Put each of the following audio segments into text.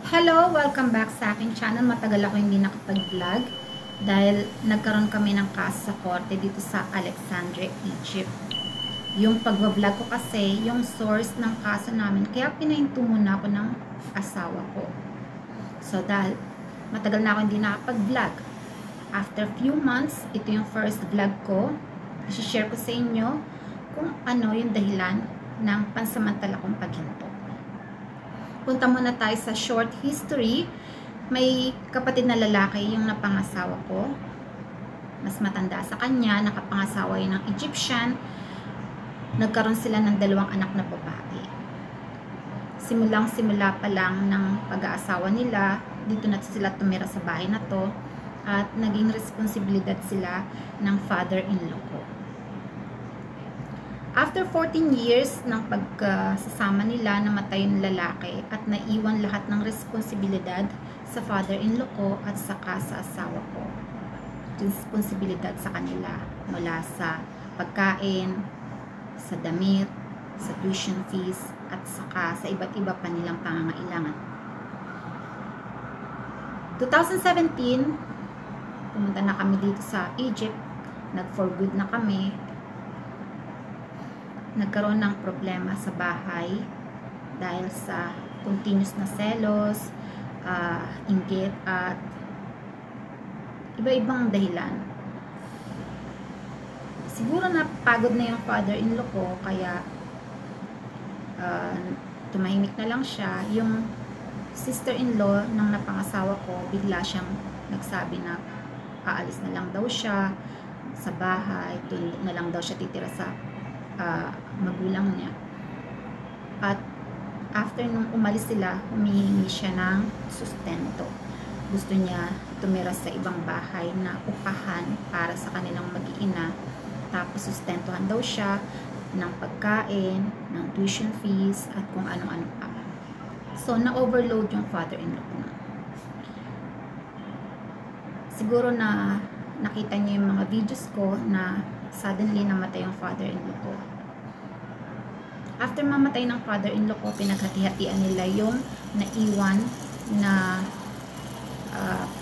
Hello! Welcome back sa aking channel. Matagal ako hindi nakapag-vlog dahil nagkaroon kami ng kaso sa korte dito sa Alexandria, Egypt. Yung pag-vlog ko kasi, yung source ng kaso namin, kaya pinahinto muna ako ng asawa ko. So dahil matagal na ako hindi nakapag-vlog. After few months, ito yung first vlog ko. I-share ko sa inyo kung ano yung dahilan ng pansamantala kong paghinto. Punta muna tayo sa short history. May kapatid na lalaki yung napangasawa ko. Mas matanda sa kanya, nakapangasawa yun ng Egyptian. Nagkaroon sila ng 2 anak na babae. Simula pa lang ng pag-aasawa nila, dito na sila tumira sa bahay na to. At naging responsibilidad sila ng father-in-law ko. After 14 years ng pagkasasama nila, namatay yung lalaki at naiwan lahat ng responsibilidad sa father-in-law ko at saka sa asawa ko. Responsibilidad sa kanila mula sa pagkain, sa damit, sa tuition fees, at saka sa iba't iba pa nilang pangangailangan. 2017, pumunta na kami dito sa Egypt, nag-for good na kami. Nagkaroon ng problema sa bahay dahil sa continuous na selos, inggit at iba-ibang dahilan. Siguro napagod na yung father-in-law ko kaya tumahimik na lang siya. Yung sister-in-law ng napangasawa ko, bigla siyang nagsabi na aalis na lang daw siya sa bahay, doon na lang daw siya titira sa magulang niya. At after nung umalis sila, humihingi siya ng sustento. Gusto niya tumira sa ibang bahay na upahan para sa kanilang mag-iina. Tapos sustentuhan daw siya ng pagkain, ng tuition fees, at kung ano-ano pa. So, na-overload yung father-in-law ko na. Siguro na nakita niyo yung mga videos ko na suddenly namatay yung father-in-law ko. After mamatay ng father-in-law ko, pinaghati-hatian nila yung naiwan na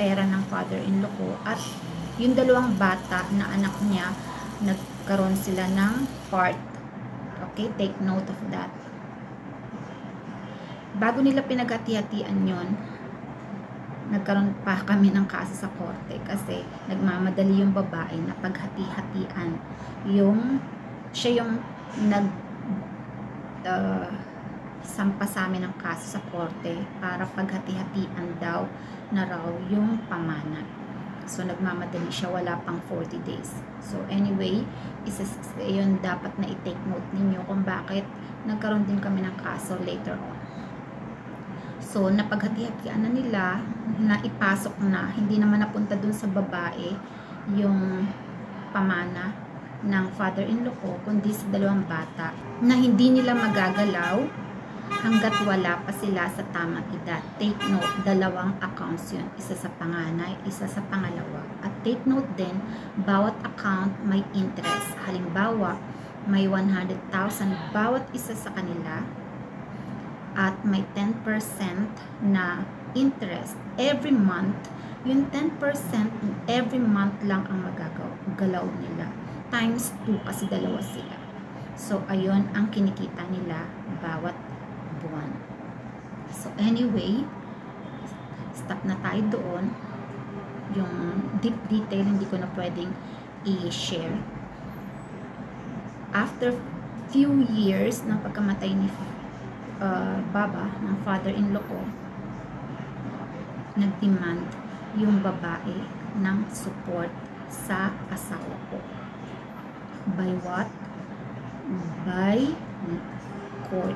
pera ng father-in-law ko. At yung 2 bata na anak niya, nagkaroon sila ng part. Okay, take note of that. Bago nila pinaghati-hatian yon, nagkaroon pa kami ng kaso sa korte kasi nagmamadali yung babae na paghati-hatian. Siya yung sampa sa amin ng kaso sa korte para paghati-hatian daw na raw yung pamana. So nagmamadali siya, wala pang 40 days. So anyway, yun dapat na i-take note ninyo kung bakit nagkaroon din kami ng kaso later on. So, napaghati-hatian na nila, na ipasok na, hindi naman napunta dun sa babae yung pamana ng father-in-law ko, kundi sa 2 bata na hindi nila magagalaw hanggat wala pa sila sa tamang edad. Take note, 2 accounts yun. Isa sa panganay, isa sa pangalawa. At take note din, bawat account may interest. Halimbawa, may 100,000 bawat isa sa kanila, at may 10% na interest every month. Yung 10% every month lang ang magagalaw nila. Times 2 kasi 2 sila. So, ayun ang kinikita nila bawat buwan. So, anyway, stop na tayo doon. Yung deep detail, hindi ko na pwedeng i-share. After few years ng pagkamatay ni Baba, ng father-in-law ko, nag-demand yung babae ng support sa asawa ko. By what? By court.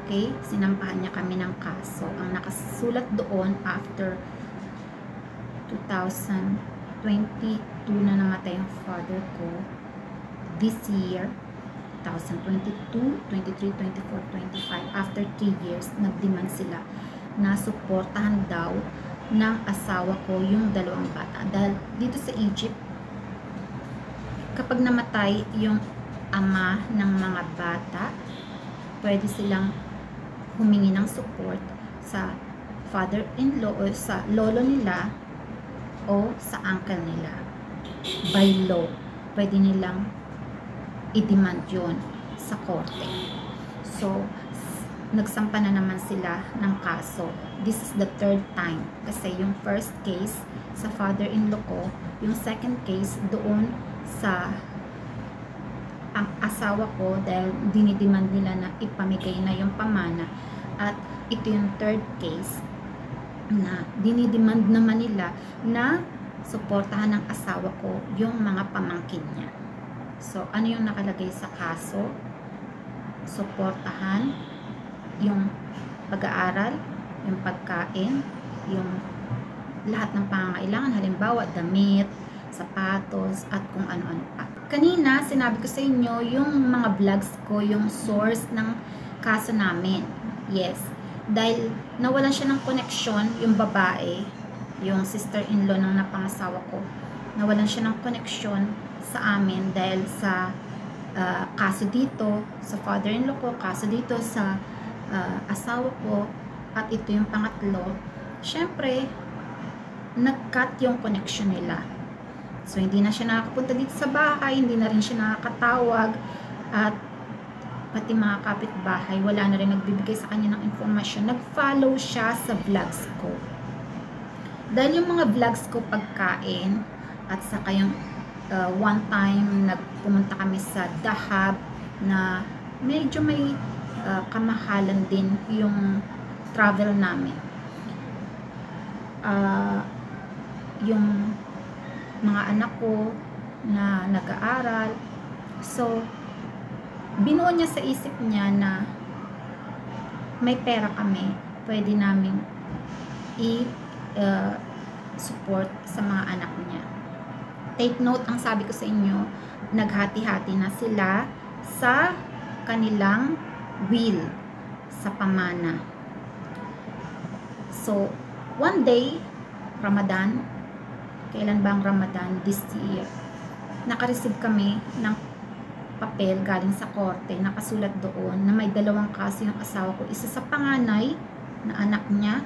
Okay? Sinampahan niya kami ng kaso. Ang nakasulat doon after 2022 na namatay ang father ko, this year 2022, 23, 24, 25, after 3 years, nag-demand sila na suportahan daw ng asawa ko yung 2 bata. Dahil dito sa Egypt, kapag namatay yung ama ng mga bata, pwede silang humingi ng support sa father-in-law o sa lolo nila o sa uncle nila. By law, pwede nilang i-demand yun sa korte. So, nagsampa na naman sila ng kaso. This is the third time. Kasi yung first case sa father-in-law ko, yung second case doon sa ang asawa ko dahil dinidemand nila na ipamigay na yung pamana. At ito yung third case na dinidemand naman nila na suportahan ng asawa ko yung mga pamangkin niya. So, ano yung nakalagay sa kaso? Suportahan yung pag-aaral, yung pagkain, yung lahat ng pangangailangan, halimbawa damit, sapatos, at kung ano-ano pa. Kanina, sinabi ko sa inyo yung mga vlogs ko, yung source ng kaso namin. Yes, dahil nawalan siya ng connection, yung babae, yung sister-in-law ng napangasawa ko, nawalan siya ng connection sa amin dahil sa kaso dito, sa father-in-law ko, kaso dito sa asawa ko, at ito yung pangatlo. Syempre, nag-cut yung connection nila. So, hindi na siya nakakapunta dito sa bahay, hindi na rin siya nakakatawag, at pati mga kapitbahay, wala na rin nagbibigay sa kanya ng informasyon. Nag-follow siya sa vlogs ko. Dahil yung mga vlogs ko pagkain, at saka yung one time, nagpumunta kami sa Dahab na medyo may kamahalan din yung travel namin. Yung mga anak ko na nag-aaral. So, binuo niya sa isip niya na may pera kami, pwede namin i-support sa mga anak niya. Take note, ang sabi ko sa inyo, naghati-hati na sila sa kanilang will, sa pamana. So, one day, Ramadan, kailan ba ang Ramadan? This year. Nakareceive kami ng papel galing sa korte, nakasulat doon na may dalawang kaso yung asawa ko. Isa sa panganay na anak niya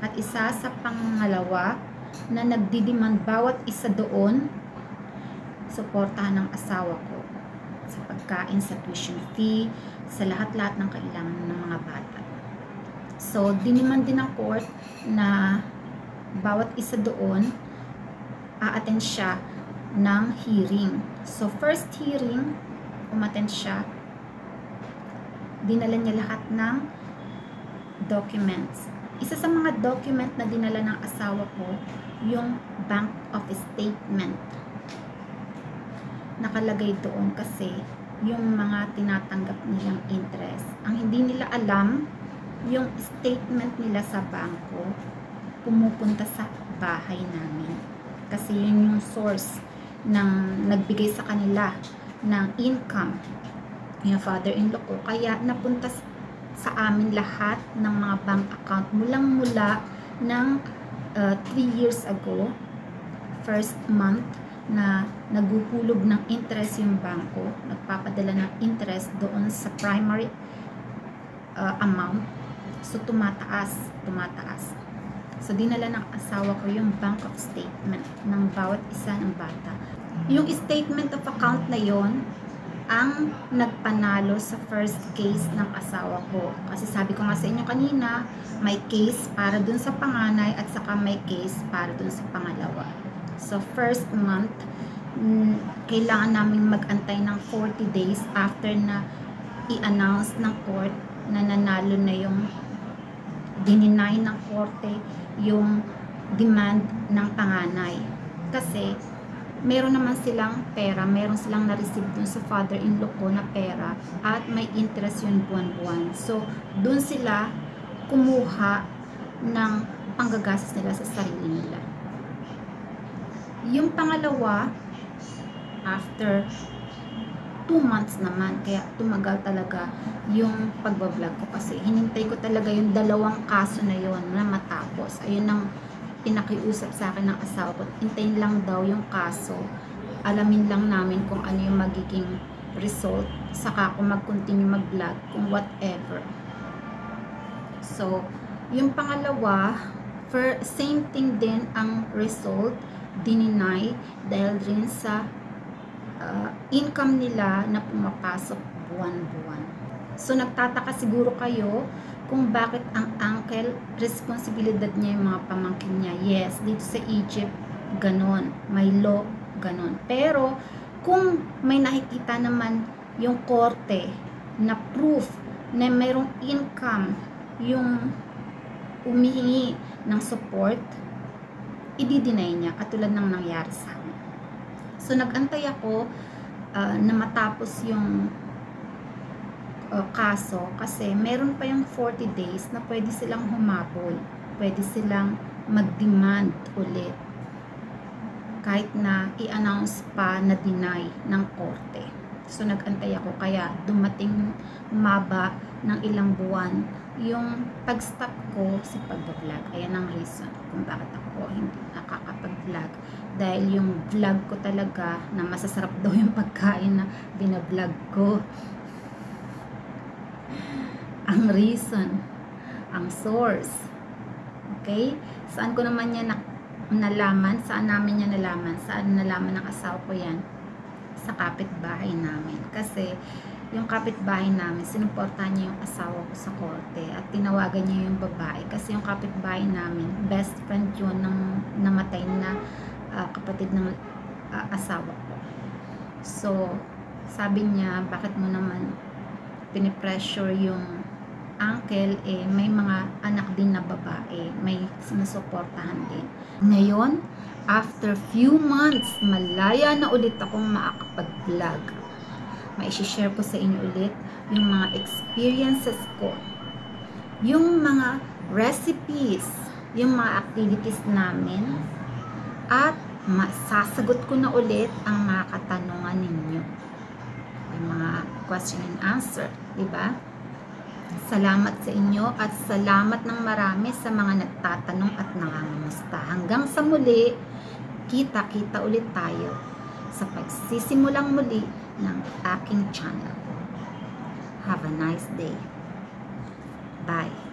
at isa sa pangalawa na nagdidemand bawat isa doon suportahan ng asawa ko sa pagkain, sa tuition fee, sa lahat-lahat ng kailangan ng mga bata. So, diniman din ng court na bawat isa doon a-attend siya ng hearing. So, first hearing, umattend siya. Dinala niya lahat ng documents. Isa sa mga document na dinala ng asawa ko, yung bank of statement. Nakalagay doon kasi yung mga tinatanggap nilang interest. Ang hindi nila alam, yung statement nila sa bangko, pumupunta sa bahay namin. Kasi yun yung source ng nagbigay sa kanila ng income, yung father-in-law ko. Kaya napunta sa amin lahat ng mga bank account mulang-mula ng 3 years ago, first month, na naguhulog ng interest yung bangko, nagpapadala ng interest doon sa primary amount. So, tumataas. So, dinala ng asawa ko yung bank of statement ng bawat isa ng bata. Yung statement of account na yon ang nagpanalo sa first case ng asawa ko. Kasi sabi ko nga sa inyo kanina, may case para dun sa panganay at saka may case para dun sa pangalawa. So, first month, kailangan naming mag-antay ng 40 days after na i-announce ng court na nanalo na yung dininay ng korte yung demand ng panganay. Kasi, meron naman silang pera, meron silang na-receive dun sa father-in-law ko na pera at may interest yun buwan-buwan. So, dun sila kumuha ng panggagastos nila sa sarili nila. Yung pangalawa, after 2 months naman, kaya tumagal talaga yung pagbablog ko kasi hinintay ko talaga yung dalawang kaso na yon na matapos. Ayun ang pinakiusap sa akin ng asawa ko, hintayin lang daw yung kaso, alamin lang namin kung ano yung magiging result, saka ako mag-continue mag-vlog kung whatever. So, Yung pangalawa, same thing din ang result, dininay dahil rin sa income nila na pumapasok buwan-buwan. So, nagtataka siguro kayo kung bakit ang uncle, responsibilidad niya yung mga pamangkin niya. Yes, dito sa Egypt, ganon. May law, ganon. Pero, kung may nakikita naman yung korte na proof na mayroong income yung umihingi ng support, i-deny niya, katulad ng nangyari sa amin. So, nag-antay ako na matapos yung kaso kasi meron pa yung 40 days na pwede silang humabol, pwede silang mag-demand ulit kahit na i-announce pa na deny ng korte. So, nag-antay ako, kaya dumating, umaba ng ilang buwan yung pag-stop ko sa pag-vlog. Ayan ang reason kung bakit ako hindi nakakapag-vlog. Dahil yung vlog ko talaga na masasarap daw yung pagkain na binablog ko. Ang reason, ang source. Okay? Saan ko naman yan nalaman? Saan namin yan nalaman? Saan nalaman ng asawa ko yan? Sa kapitbahay namin. Kasi yung kapitbahay namin, sinuportahan niya yung asawa ko sa korte at tinawagan niya yung babae kasi yung kapitbahay namin, best friend yun ng namatay na kapatid ng asawa ko. So, sabi niya, bakit mo naman pinipressure yung uncle, may mga anak din na babae, may sinusuportahan din. Ngayon, after few months, malaya na ulit akong makakapag-vlog. Mai-share ko sa inyo ulit yung mga experiences ko, yung mga recipes, yung mga activities namin, at masasagot ko na ulit ang mga katanungan ninyo, yung mga question and answer, diba? Salamat sa inyo at salamat ng marami sa mga nagtatanong at nangangamusta. Hanggang sa muli, kita-kita ulit tayo sa pagsisimulang muli ng aking channel. Have a nice day. Bye.